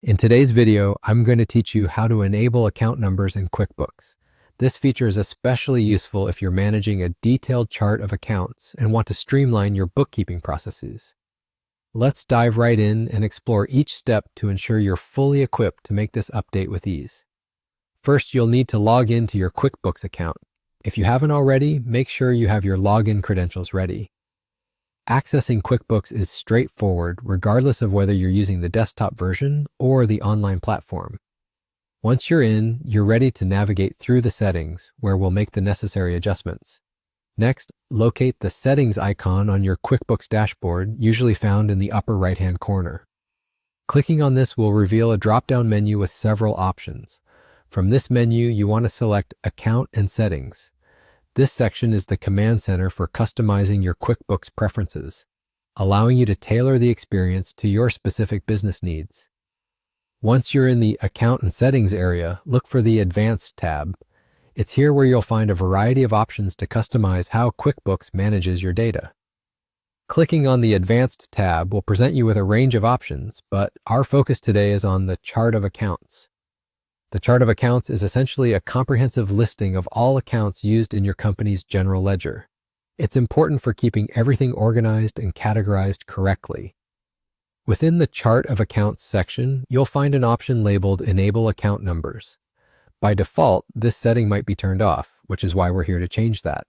In today's video, I'm going to teach you how to enable account numbers in QuickBooks. This feature is especially useful if you're managing a detailed chart of accounts and want to streamline your bookkeeping processes. Let's dive right in and explore each step to ensure you're fully equipped to make this update with ease. First, you'll need to log into your QuickBooks account. If you haven't already, make sure you have your login credentials ready. Accessing QuickBooks is straightforward regardless of whether you're using the desktop version or the online platform. Once you're in, you're ready to navigate through the settings, where we'll make the necessary adjustments. Next, locate the settings icon on your QuickBooks dashboard, usually found in the upper right-hand corner. Clicking on this will reveal a drop-down menu with several options. From this menu, you want to select Account and Settings. This section is the command center for customizing your QuickBooks preferences, allowing you to tailor the experience to your specific business needs. Once you're in the Account and Settings area, look for the Advanced tab. It's here where you'll find a variety of options to customize how QuickBooks manages your data. Clicking on the Advanced tab will present you with a range of options, but our focus today is on the Chart of Accounts. The chart of accounts is essentially a comprehensive listing of all accounts used in your company's general ledger. It's important for keeping everything organized and categorized correctly. Within the Chart of Accounts section, you'll find an option labeled Enable Account Numbers. By default, this setting might be turned off, which is why we're here to change that.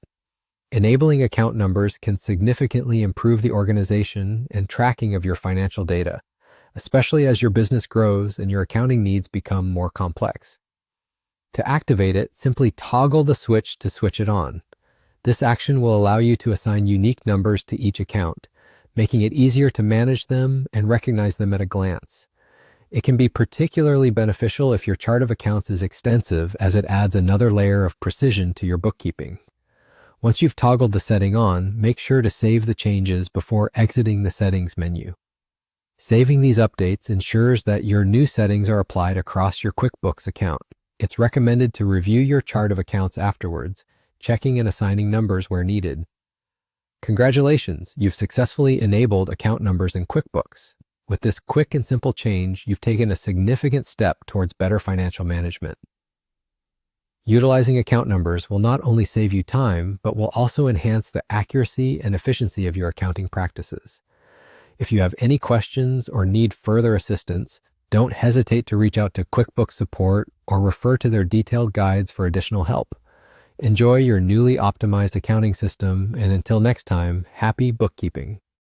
Enabling account numbers can significantly improve the organization and tracking of your financial data, especially as your business grows and your accounting needs become more complex. To activate it, simply toggle the switch to switch it on. This action will allow you to assign unique numbers to each account, making it easier to manage them and recognize them at a glance. It can be particularly beneficial if your chart of accounts is extensive, as it adds another layer of precision to your bookkeeping. Once you've toggled the setting on, make sure to save the changes before exiting the settings menu. Saving these updates ensures that your new settings are applied across your QuickBooks account. It's recommended to review your chart of accounts afterwards, checking and assigning numbers where needed. Congratulations, you've successfully enabled account numbers in QuickBooks. With this quick and simple change, you've taken a significant step towards better financial management. Utilizing account numbers will not only save you time, but will also enhance the accuracy and efficiency of your accounting practices. If you have any questions or need further assistance, don't hesitate to reach out to QuickBooks support or refer to their detailed guides for additional help. Enjoy your newly optimized accounting system, and until next time, happy bookkeeping.